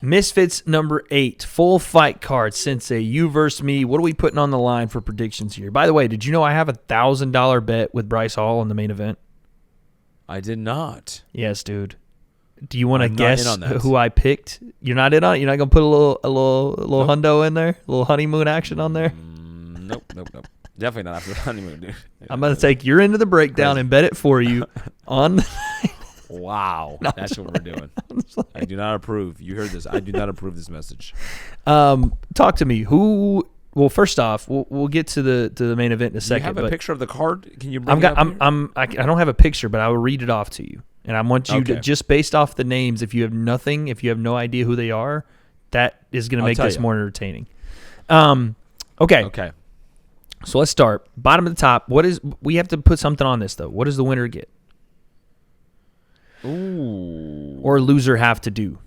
Misfits number 8, full fight card. Sensei, you versus me. What are we putting on the line for predictions here? By the way, did you know I have a $1,000 bet with Bryce Hall in the main event? I did not. Yes, dude. Do you want to I'm not guess in on that. who I picked? You're not in on it? You're not gonna put a little Nope. hundo in there, a little honeymoon action on there? Nope. Definitely not after the honeymoon, dude. I'm gonna take your end of the breakdown and bet it for you on. Wow, No, that's what we're doing. I do not approve. You heard this. I do not approve this message. Talk to me. Who? Well, first off, we'll get to the main event in a second. You have a but picture of the card? Can you bring it up here? I don't have a picture, but I will read it off to you. And I want you to, Okay. just based off the names, if you have no idea who they are, that is going to make tell this you. more entertaining. Okay. Okay. So let's start. Bottom of the top. We have to put something on this, though. What does the winner get? Ooh. Or loser have to do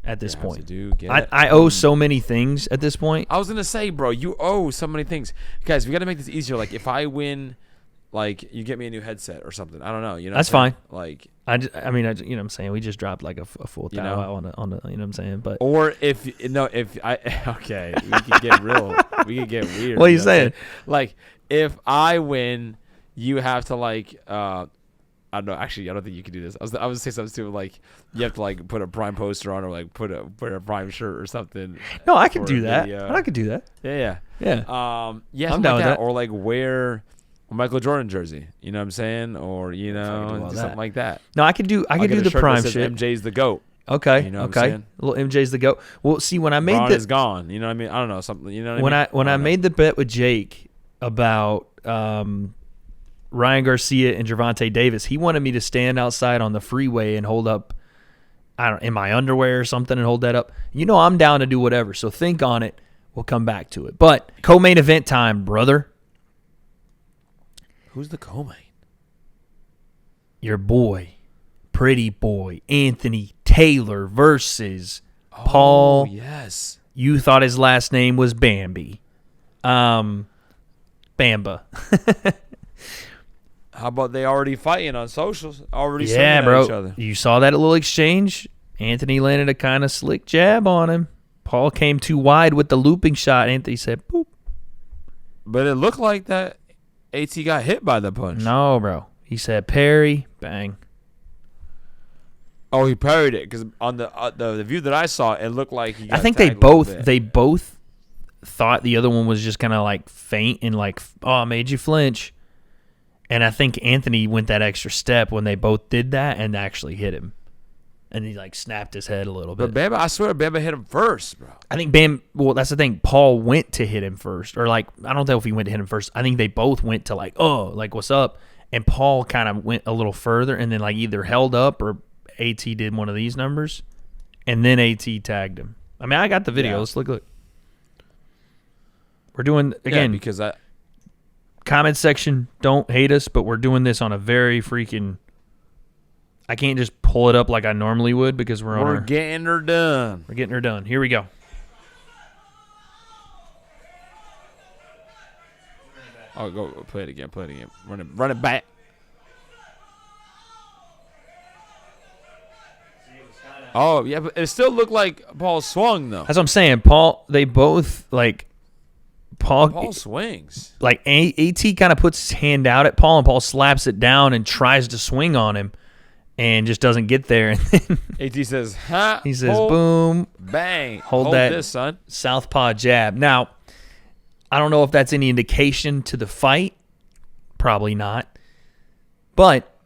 at this Have to point? do, get it. I owe so many things at this point. I was going to say, bro, you owe so many things. Guys, we got to make this easier. Like, if I win, like, you get me a new headset or something. I don't know. You know, That's what I'm saying? fine. Like, you know what I'm saying? We just dropped like a full You towel know? on the, you know what I'm saying? But or if I, okay, we could get real. We could get weird. What are you know saying? Like, if I win, you have to, like, I don't know. Actually, I don't think you can do this. I was say something too, like you have to like put a Prime poster on, or like put a Prime shirt or something. no, I can for do a that. video. I could do that. Yeah. Yeah. Yeah, I'm something down like with that. Or like wear a Michael Jordan jersey. You know what I'm saying? Or I can do all do that. something like that. No, I could do I'll get a the shirt that Prime says shit. MJ's the GOAT. Okay. You know what I'm okay. saying? Little MJ's the GOAT. Well, see, when I made Braun the is gone. You know what I mean? I don't know something. You know what I mean? when I don't know. made the bet with Jake about Ryan Garcia and Gervonta Davis, he wanted me to stand outside on the freeway and hold up, in my underwear or something, and hold that up. You know, I'm down to do whatever. So think on it. We'll come back to it. But co-main event time, brother. Who's the co-main? Your boy, pretty boy, Anthony Taylor versus Paul. Yes. You thought his last name was Bambi. Bamba. How about they already fighting on socials? Already Yeah, swinging bro. at each other. You saw that little exchange? Anthony landed a kind of slick jab on him. Paul came too wide with the looping shot. Anthony said, boop. But it looked like that AT got hit by the punch. No, bro. He said, parry, bang. Oh, he parried it because on the view that I saw, it looked like he got I think tagged a little bit. they both thought the other one was just kind of like faint and like, oh, I made you flinch. And I think Anthony went that extra step when they both did that and actually hit him. And he like snapped his head a little bit. But Bamba, I swear, Bamba hit him first, bro. I think well, that's the thing. Paul went to hit him first. Or like, I don't know if he went to hit him first. I think they both went to like, oh, like, what's up? And Paul kind of went a little further and then like either held up or AT did one of these numbers. And then AT tagged him. I mean, I got the video. Yeah. Let's look. We're doing, again, Yeah, because comment section, don't hate us, but we're doing this on a very freaking... I can't just pull it up like I normally would because we're getting her done. We're getting her done. Here we go. Oh, go play it again. Run it back. Oh, yeah, but it still looked like Paul swung, though. That's what I'm saying. Paul, they both, like... Paul swings. Like, AT kind of puts his hand out at Paul, and Paul slaps it down and tries to swing on him and just doesn't get there. And then AT says, ha. he says, boom. Bang. Hold that this, son. Southpaw jab. Now, I don't know if that's any indication to the fight. Probably not. But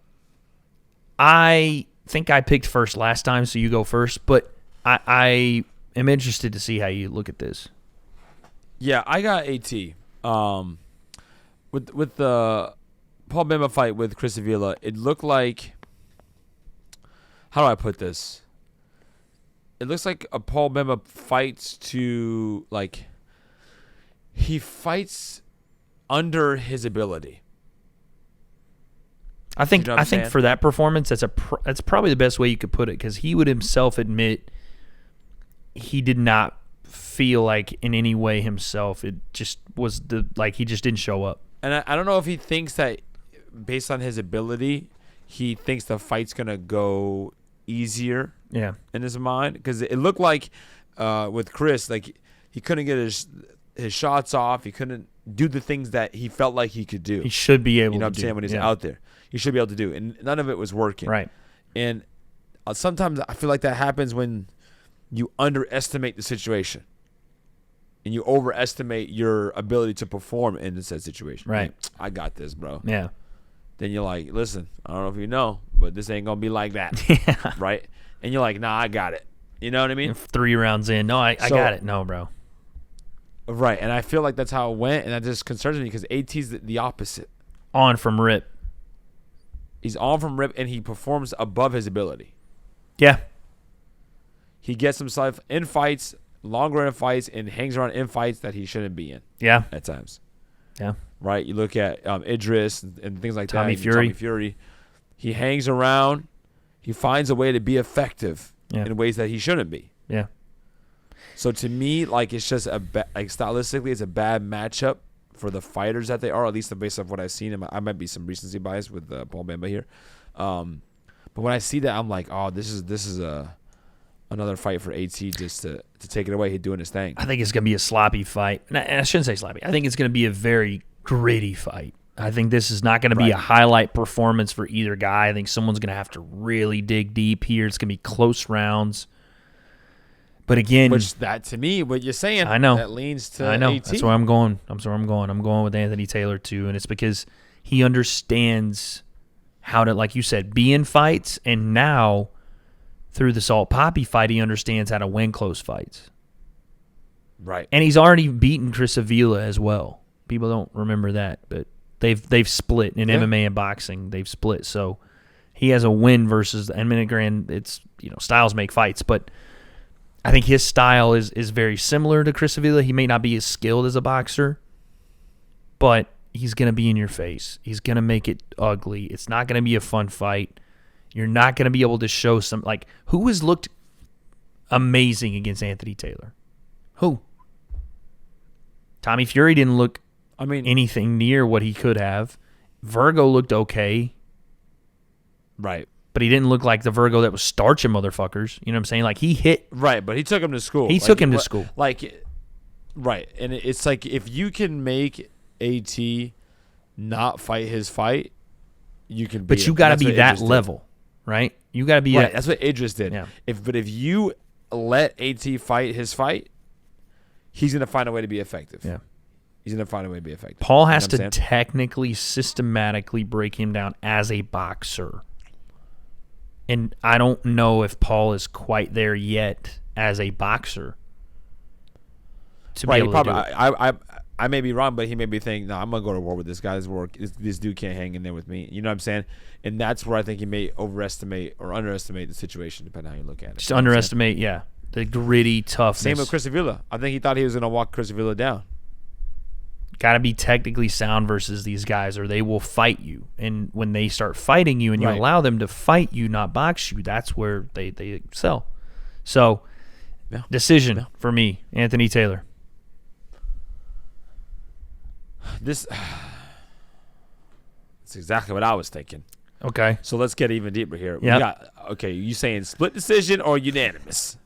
I think I picked first last time, so you go first. But I am interested to see how you look at this. Yeah, I got AT. With the Paul Bamba fight with Chris Avila, it looked like, how do I put this? It looks like a Paul Bamba fights to, like, he fights under his ability. I think You know what I'm saying? for that performance, that's probably the best way you could put it, because he would himself admit he did not feel like in any way himself. It just was he just didn't show up. And I don't know if he thinks that based on his ability, he thinks the fight's gonna go easier Yeah. in his mind, because it looked like with Chris, like he couldn't get his shots off. He couldn't do the things that he felt like he could do. He should be able to You know what I'm do. saying? When he's Yeah. out there, he should be able to do, and none of it was working. Right. And sometimes I feel like that happens when you underestimate the situation and you overestimate your ability to perform in said situation. Right. Like, I got this, bro. Yeah. Then you're like, listen, I don't know if you know, but this ain't going to be like that. Yeah. Right? And you're like, nah, I got it. You know what I mean? 3 rounds in. No, I got it. No, bro. Right. And I feel like that's how it went, and that just concerns me because AT's the opposite. On from rip. He's on from rip, and he performs above his ability. Yeah. He gets himself in fights, longer in fights, and hangs around in fights that he shouldn't be in Yeah. at times. Yeah. Right? You look at Idris and things like Tommy that. Fury. Tommy Fury. He hangs around. He finds a way to be effective in ways that he shouldn't be. Yeah. So to me, like, it's just like stylistically, it's a bad matchup for the fighters that they are, at least based off what I've seen. I might be some recency bias with Paul Bamba here. But when I see that, I'm like, oh, this is another fight for AT just to take it away. He's doing his thing. I think it's going to be a sloppy fight. And I shouldn't say sloppy. I think it's going to be a very gritty fight. I think this is not going to be a highlight performance for either guy. I think someone's going to have to really dig deep here. It's going to be close rounds. But again, which that to me, what you're saying, I know that leans to I know. AT. That's where I'm going. I'm going with Anthony Taylor too, and it's because he understands how to, like you said, be in fights, and now through the Salt Poppy fight, he understands how to win close fights. Right. And he's already beaten Chris Avila as well. People don't remember that, but they've split in MMA and boxing. They've split, so he has a win versus. I mean, granted, it's styles make fights, but I think his style is very similar to Chris Avila. He may not be as skilled as a boxer, but he's going to be in your face. He's going to make it ugly. It's not going to be a fun fight. You're not going to be able to show some, like, who has looked amazing against Anthony Taylor? Who? Tommy Fury didn't look anything near what he could have. Virgo looked okay. Right. But he didn't look like the Virgo that was starching motherfuckers. You know what I'm saying? Like, he hit. Right, but he took him to school. He took him to school. Like, right. And it's like, if you can make AT not fight his fight, you can beat But you got to be that level, right? You got to be right. That's what Idris did. Yeah. But if you let AT fight his fight, he's going to find a way to be effective. Yeah. He's going to find a way to be effective. Paul has to technically, systematically break him down as a boxer. And I don't know if Paul is quite there yet as a boxer. To be able to do it. I may be wrong, but he may be thinking, no, I'm going to go to war with this guy. This dude can't hang in there with me. You know what I'm saying? And that's where I think he may overestimate or underestimate the situation, depending on how you look at it. Just underestimate, the gritty toughness. Same with Chris Avila. I think he thought he was going to walk Chris Avila down. Got to be technically sound versus these guys, or they will fight you. And when they start fighting you and you allow them to fight you, not box you, that's where they excel. So, decision for me, Anthony Taylor. That's exactly what I was thinking. Okay. So let's get even deeper here. Yep. You saying split decision or unanimous?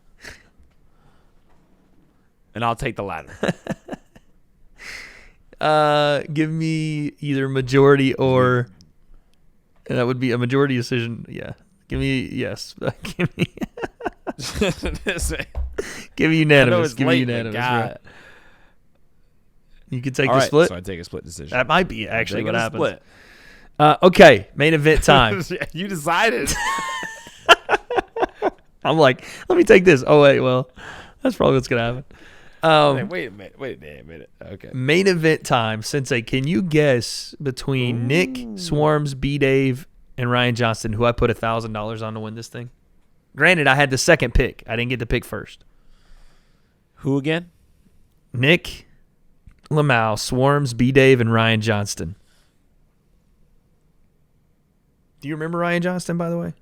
And I'll take the latter. Give me either majority or, and that would be a majority decision. Yeah. Give me yes. Give me unanimous. Give me unanimous. Right. You can take the split. So I take a split decision. That might be actually what happens. Split. Okay, main event time. You decided. I'm like, let me take this. Oh wait, well, that's probably what's gonna happen. Wait a minute. Okay. Main event time. Sensei, can you guess between Nick, Swarms, B-Dave, and Ryan Johnston who I put $1,000 on to win this thing? Granted, I had the second pick. I didn't get to pick first. Who again? Nick, Lamau, Swarms, B-Dave, and Ryan Johnston. Do you remember Ryan Johnston, by the way?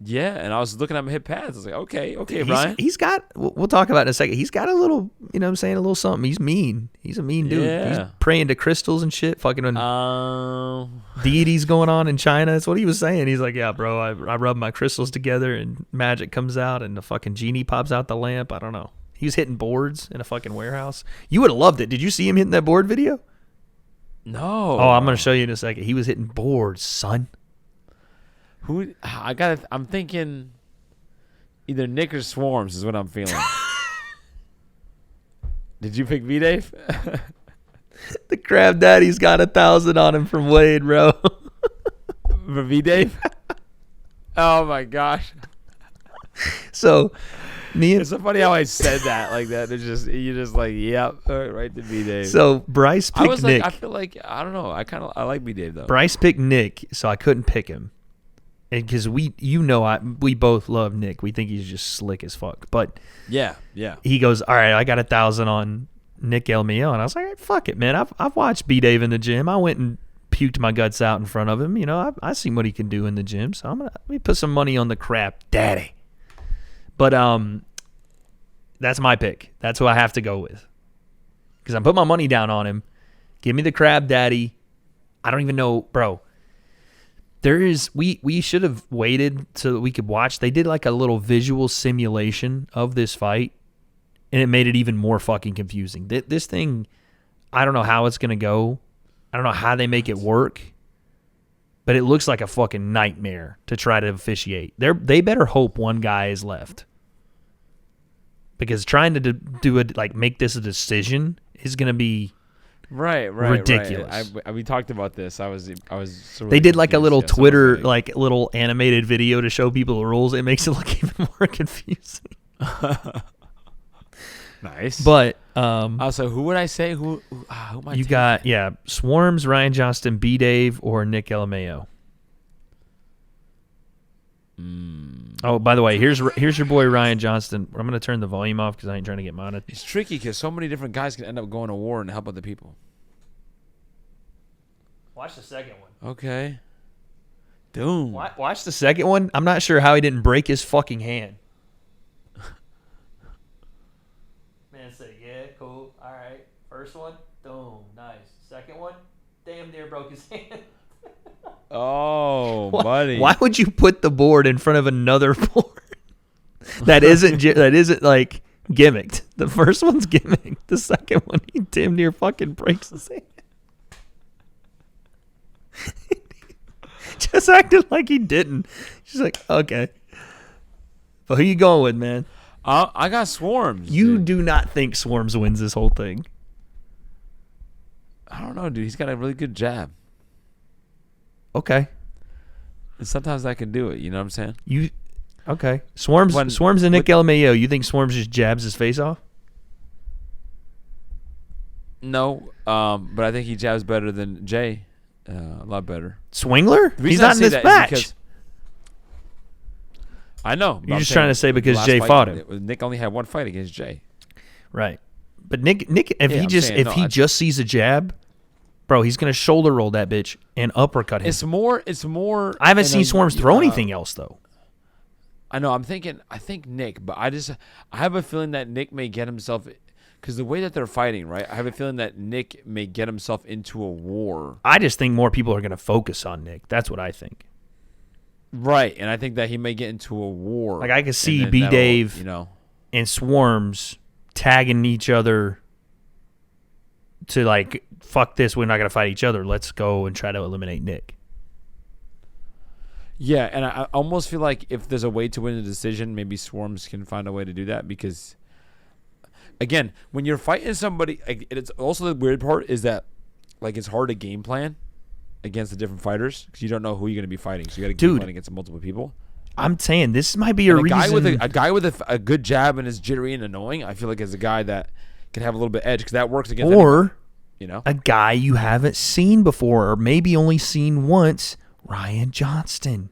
Yeah, and I was looking at him hit pads. I was like, okay, Ryan. He's got. We'll talk about it in a second. He's got a little. You know what I'm saying? A little something. He's mean. He's a mean dude. Yeah. He's praying to crystals and shit. Fucking when Um, deities going on in China. That's what he was saying. He's like, yeah, bro. I rub my crystals together and magic comes out and the fucking genie pops out the lamp. I don't know. He was hitting boards in a fucking warehouse. You would have loved it. Did you see him hitting that board video? no. Oh, I'm gonna show you in a second. He was hitting boards, son. I'm thinking either Nick or Swarms is what I'm feeling. Did you pick V-Dave? The crab daddy's got 1,000 on him from Wade, bro. For V-Dave? Oh my gosh. So, me and It's so funny how I said that like that. You're just like, yep, all right to V-Dave. so Bryce I picked was Nick. like, I feel like I don't know. I like V-Dave though. Bryce picked Nick, so I couldn't pick him. And because we both love Nick. We think he's just slick as fuck. But Yeah. he goes, all right, I got 1,000 on Nick Elmio. And I was like, all right, fuck it, man. I've watched B-Dave in the gym. I went and puked my guts out in front of him. You know, I seen what he can do in the gym. So let me put some money on the crab daddy. But that's my pick. That's who I have to go with. Because I put my money down on him. Give me the crab daddy. I don't even know, bro. We should have waited so that we could watch. They did like a little visual simulation of this fight, and it made it even more fucking confusing. This thing, I don't know how it's going to go. I don't know how they make it work, but it looks like a fucking nightmare to try to officiate. They better hope one guy is left. Because trying to do it, like make this a decision is going to be Right. ridiculous. We talked about this. I was. So they did like a little Twitter, like, like little animated video to show people the rules. It makes it look even more confusing. nice. But so who would I say? Who am I you taking? got Swarms, Ryan Johnston, B Dave, or Nick LMAO. Oh, by the way, here's your boy Ryan Johnston. I'm gonna turn the volume off because I ain't trying to get monetized. It's tricky because so many different guys can end up going to war and help other people. Watch the second one. Okay. Doom. Watch the second one. I'm not sure how he didn't break his fucking hand. Man, say yeah, cool, all right. First one, boom, nice. Second one, damn near broke his hand. Oh, buddy. Why would you put the board in front of another board that isn't like gimmicked? The first one's gimmicked. The second one, he damn near fucking breaks his hand. Just acted like he didn't. She's like, okay. But who you going with, man? I got Swarms. You dude. do not think Swarms wins this whole thing. I don't know, dude. He's got a really good jab. Okay. And sometimes I can do it. You know what I'm saying? Okay. Swarms and Nick LMAO. You think Swarms just jabs his face off? No, but I think he jabs better than Jay. A lot better. Swingler? The He's reason I not in say this that is match. because- I know. but You're I'm just saying trying to say because last Jay fight, fought him. Nick only had one fight against Jay. Right. But Nick, if Yeah, he I'm just saying, if he just sees a jab, bro, he's gonna shoulder roll that bitch and uppercut him. It's more. I haven't and seen then, Swarms throw anything else though. I know. I think Nick, but I have a feeling that Nick may get himself, because the way that they're fighting, right? I have a feeling that Nick may get himself into a war. I just think more people are gonna focus on Nick. That's what I think. Right, and I think that he may get into a war. Like I could see and then B that'll, Dave, you know, and Swarms tagging each other to like, fuck this, we're not gonna fight each other. Let's go and try to eliminate Nick. Yeah, and I almost feel like if there's a way to win the decision, maybe Swarms can find a way to do that, because, again, when you're fighting somebody, it's also the weird part is that, like, it's hard to game plan against the different fighters because you don't know who you're going to be fighting. So you got to game plan against multiple people. I'm saying this might be a reason. A guy with a good jab and is jittery and annoying, I feel like is a guy that can have a little bit of edge because that works against anyone, you know, a guy you haven't seen before or maybe only seen once, Ryan Johnston.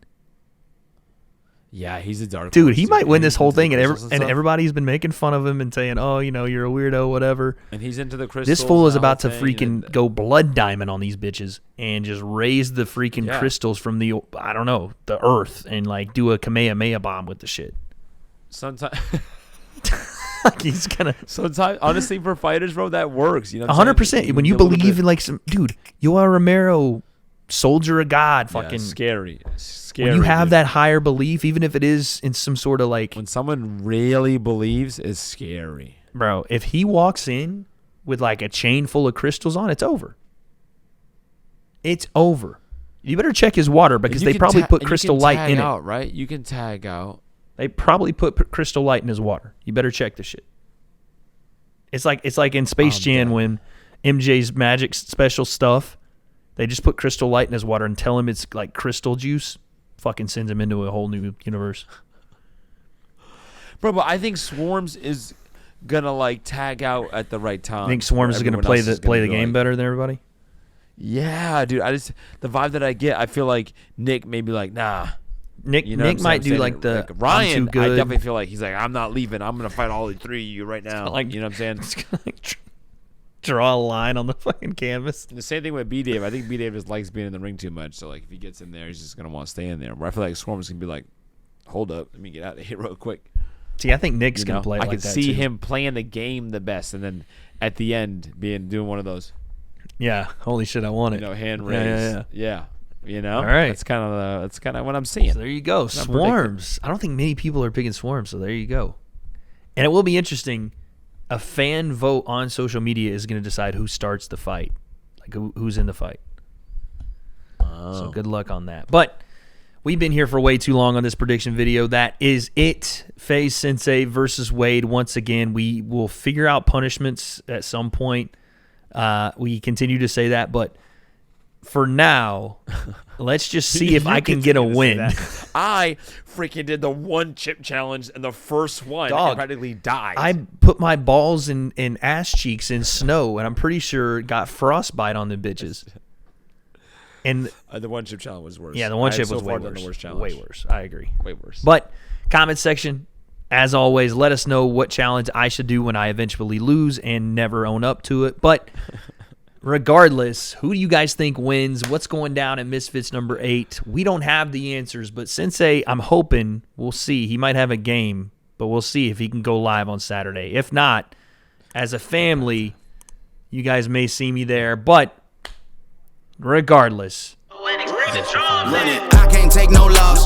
Yeah, he's a dark Dude, horse, he might win this He's whole into the thing, and crystals stuff. everybody's been making fun of him and saying, "Oh, you're a weirdo, whatever." And he's into the crystals. This fool is and that about to whole thing, freaking and- go blood diamond on these bitches and just raise the freaking Yeah. crystals from the earth and like do a Kamehameha bomb with the shit. Sometimes, Like he's gonna honestly, for fighters, bro, that works. You know, what I'm 100%. saying? When you get a little believe bit- in like some dude, Yoel Romero, soldier of God, Yeah, fucking. scary. Scary. When you have dude. that higher belief, even if it is in some sort of like, When someone really believes, is scary. bro, if he walks in with like a chain full of crystals on, it's over. It's over. You better check his water because And you they can probably ta- put and you crystal can light tag in it. out, right? You can tag out. They probably put crystal light in his water. You better check the shit. It's like in Space Jam dead. when MJ's magic special stuff, they just put crystal light in his water and tell him it's like crystal juice. Fucking sends him into a whole new universe. Bro, but I think Swarms is gonna like tag out at the right time. I think Swarms is going to Everyone play else the is gonna play the be game like- better than everybody. Yeah, dude. The vibe that I get, I feel like Nick may be like, nah. Nick You know what Nick I'm might do saying? like the Ryan. I'm too good. I definitely feel like he's like, I'm not leaving. I'm gonna fight all three of you right now. like- you know what I'm saying? It's gonna, like, draw a line on the fucking canvas. And the same thing with B Dave. I think B Dave just likes being in the ring too much. So like, if he gets in there, he's just gonna want to stay in there. Where I feel like Swarms can be like, hold up, let me get out of here real quick. See, I think Nick's You going know? to play it I like could that see too. him playing the game the best, and then at the end doing one of those, Yeah, holy shit, I want it. hand Yeah, raise. yeah. You know, All right. That's kind of what I'm seeing. So there you go. Not Swarms. I don't think many people are picking Swarms, so there you go. And it will be interesting. A fan vote on social media is going to decide who starts the fight, like who's in the fight. So good luck on that. But we've been here for way too long on this prediction video. That is it. FaZe Sensei versus Wade. Once again, we will figure out punishments at some point. We continue to say that, but for now, let's just see if You I can get a continue to say win. that. I freaking did the one chip challenge and the first one Dog, and practically died. I put my balls and ass cheeks in snow, and I'm pretty sure got frostbite on the bitches. And the one chip challenge was worse. yeah, the one I chip have was so way far done worse. the worst challenge. Way worse. I agree. Way worse. But comment section, as always, let us know what challenge I should do when I eventually lose and never own up to it. But regardless, who do you guys think wins? What's going down at Misfits number 8? We don't have the answers, but Sensei, I'm hoping, we'll see. He might have a game, but we'll see if he can go live on Saturday. If not, as a family, you guys may see me there. But regardless, I can't take no loss.